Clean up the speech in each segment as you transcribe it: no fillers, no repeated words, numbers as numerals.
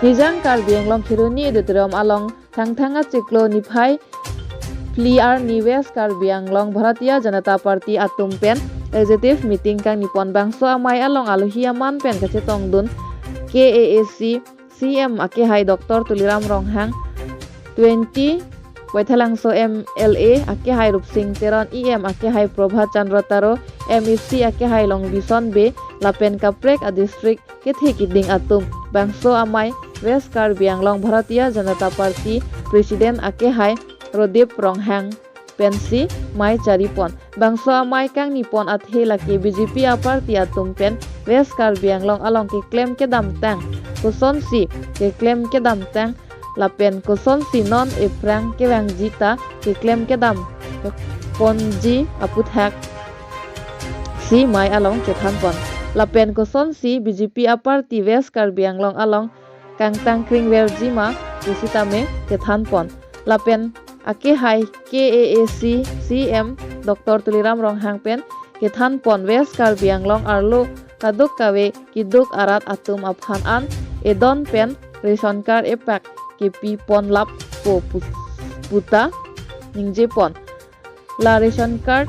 Hijang Karbi Anglong Kiruni Dutrom Along Thangthanga Ciklo Niphai Pliar ni West Karbi Anglong Bharatiya Janata Party Atum Pen Executive Meeting kang nipon bangso amai along aluhia man pen kache tongdun KAAC CM ake hai Dr. Tuliram Ronghang 20 Waithalangso MLA ake hai Rupsing Teron EM ake hai Prabha Chandra Taro MEC ake hai Long Bison Be Lapen Kaprek a district kethe kiding atum bangso amai West Karbi Anglong Bharatiya Janata Party President ake hai Rodip Ronghang pensi mai caripon bangso amai kang nipon athe laki BJP a party atum pen West Karbi Anglong along ke claim ke dam tang kuson si ke claim ke dam tang lapen kuson si non eprang ke wang jita ke claim ke dam ponji aput hak si mai along ke thanpon lapen kuson si BJP a party West Karbi Anglong along kang tang kring werjima kusitame ke thanpon lapen ake hai KAAC CM Dr. Tuliram Ronghang pen kethan pon West Karbi Anglong arlo kaduk kawe kiduk arat atum aphan an edon pen ration card epak kepi pon lap po puta ningje pon la ration card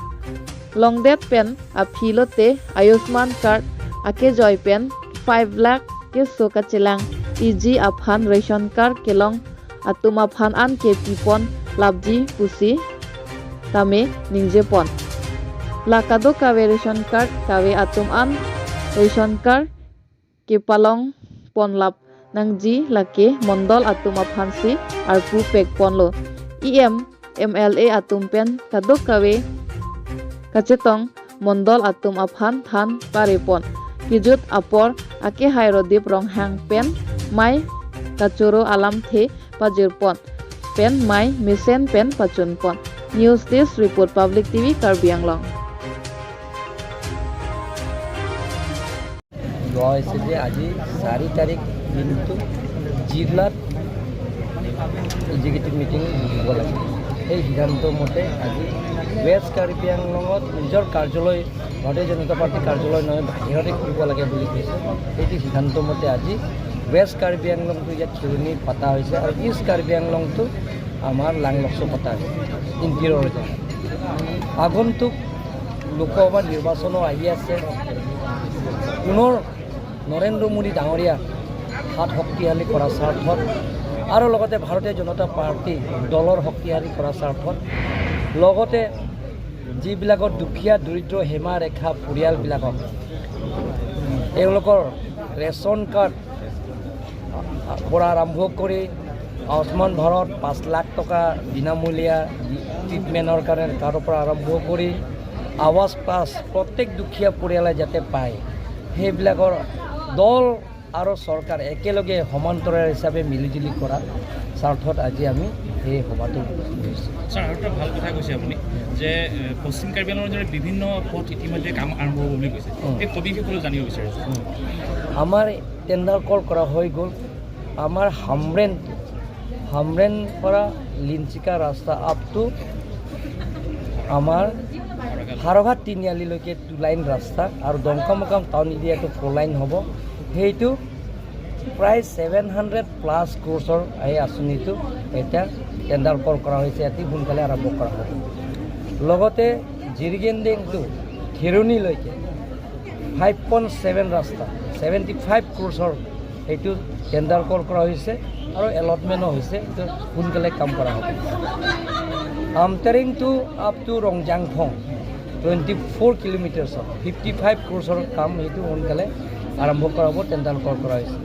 long det pen aphilote Ayushman card ake joy pen 5 lakh ke soka chelang EG aphan ration card kelong atum aphan an kepi pon labji pusi tame ningje pon lakado kawe ration card kawe atum an ration card ke palong pon lap nangji lake mondol atum aphansi arpu pek ponlo EM MLA atum pen kado kawe kacetong mondol atum aphan than pare pon kijut apor ake Rodip Ronghang pen mai kachoro alam the pajir pon pen mai misen pen pachun pon news this report public TV Karbi Anglong যে আজি 4 তারিখ দিনটো জিলাত executive meeting হ'ব লাগে এই সিদ্ধান্ত মতে আজি ওয়েস্ট কাৰ্বি আংলঙত নিজৰ কাৰ্যালয় ভাৰতীয় জনতা পাৰ্টীৰ কাৰ্যালয় নহয় বাহিৰতে কৰিব লাগে বুলি কৈছে এই সিদ্ধান্ত মতে আজি ওয়েস্ট কাৰ্বি আংলংটো ইয়াত খেলনি পতা হৈছে আৰু ইষ্ট কাৰ্বি আংলংটো আমাৰ লাংলক্স পতা হৈছে ইণ্টিৰিয়ৰ আগন্তুক লোকসভা নিৰ্বাচনো আহি আছে পুনৰ নৰেন্দ্ৰ মোদী ডাঙৰীয়া হাত শক্তিশালী কৰা স্বাৰ্থত আৰু লগতে ভাৰতীয় জনতা পাৰ্টি দলৰ শক্তিশালী কৰা স্বাৰ্থত লগতে যিবিলাকৰ দুখীয়া দৰিদ্ৰ সীমা ৰেখা পৰিয়ালবিলাকক এওঁলোকৰ ৰেচন কাৰ্ড পৰা আৰম্ভ কৰি আয়ুষ্মান ভাৰত 5 লাখ টকা বিনামূলীয়া ট্ৰিটমেণ্টৰ কাৰণে তাৰ পৰা আৰম্ভ কৰি আৱাজ পাছ প্ৰত্যেক দুখীয়া পৰিয়ালে যাতে পায় সেইবিলাকৰ দল আৰু চৰকাৰ একেলগে সমান্তৰাল হিচাপে মিলিজুলি কৰা স্বাৰ্থত আজি আমি এই সভাটো কৰিছোঁ। স্যাৰ আৰু এটা ভাল কথা কৈছে আপুনি যে পশ্চিম কাৰ্বি আংলঙৰ বিভিন্ন পথ ইতিমধ্যে কাম আৰম্ভ হ'ব বুলি কৈছে এই সবিশেষটো জানিব বিচাৰিছোঁ। আমাৰ টেণ্ডাৰ কল কৰা হৈ গ'ল আমাৰ হামৰেন পৰা লিঞ্চিকা ৰাস্তা আপ টু আমাৰ হাৰঘাট তিনিআলিলৈকে 2 লাইন ৰাস্তা আৰু দংকামকাম টাউন এৰিয়াটো 4 লাইন হ'ব সেইটো প্ৰায় 700+ ক্ৰ'ৰ্ছৰ এই আঁচনিটো এতিয়া টেণ্ডাৰ কল কৰা হৈছে অতি সোনকালে আৰম্ভ কৰা হ'ব লগতে জিৰিগেণ্ডিং টু থিৰনিলৈকে 5.7 ৰাস্তা 75 ক্ৰ'ৰ্ছৰ সেইটো টেণ্ডাৰ কল কৰা হৈছে আৰু এলটমেণ্টো হৈছে এইটো সোনকালে কাম কৰা হ'ব আমটাৰিং টু আপ টু ৰংজাংফং 24 কিলোমিটাৰ্ছৰ 55 ক্ৰ'ৰ্ছৰ কাম সেইটো সোনকালে আৰম্ভ কৰা হ'ব টেণ্ডাৰ কল কৰা হৈছে।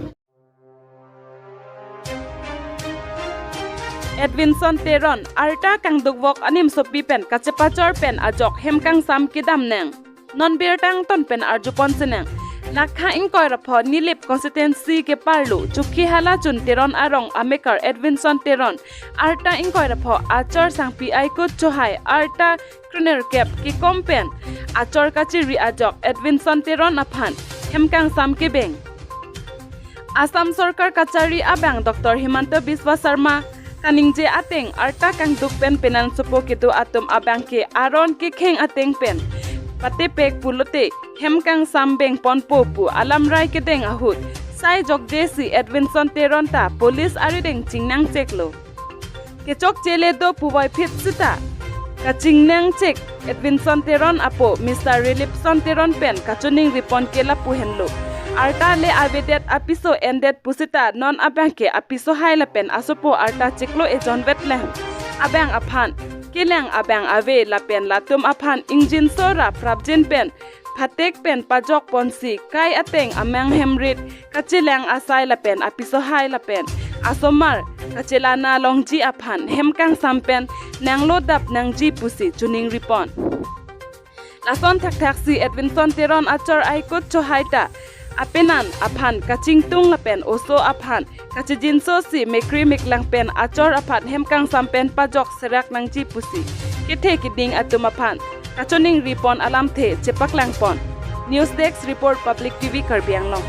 Edwinson Teron arta kang dugwok anim sopi pen kachepachor pen ajok hemkang sam kidam neng non bertang ton pen arjupon seneng lakha ingkoi rapho nilip constituency ke parlu chukhi hala chun Teron arong amekar Edwinson Teron arta ingkoi rapho achor sang pi ko chohai arta kriner kep ki kompen achor kachiri ajok Edwinson Teron aphan hemkang sam ke beng Assam Sarkar Kachari abang Dr. Himanta Biswa Sharma kaningje ateng arta kang dukpen penan supo kitu atum abang ke aron ke kheng ateng pen pate pek pulote hemkang sambeng pon popu alam rai ke deng ahut sai jok jesi Edwinson Teron ta police arideng chingnang cheklo ke chok chele do puwai phit sita ka chingnang chek Edwinson Teron apo Mr. Relipson Teron pen kachuning ripon kela puhenlo arta le avedet apiso ended pusita non abangke apiso haila pen asopo arta cheklo e John Wetlem abang aphan kileng abang ave la pen latum aphan injin sora prabjin pen Patek pen pajok ponsi kai ateng amang hemrit kachilang asai la pen apiso hai la pen asomar kachilana longji aphan hemkang sampen nanglo dap nangji pusi chuning ripon lason thak thak si Edwinson Teron achor aikot chohaita apenan aphan kachingtung la pen oso aphan kachijin so si mekri miklang pen achor aphan hemkang sampen pajok serak nangji pusi kithe kiding atum aphan kachoning ripon alam the chepak langpon News Desk Report Public TV Karbi Anglong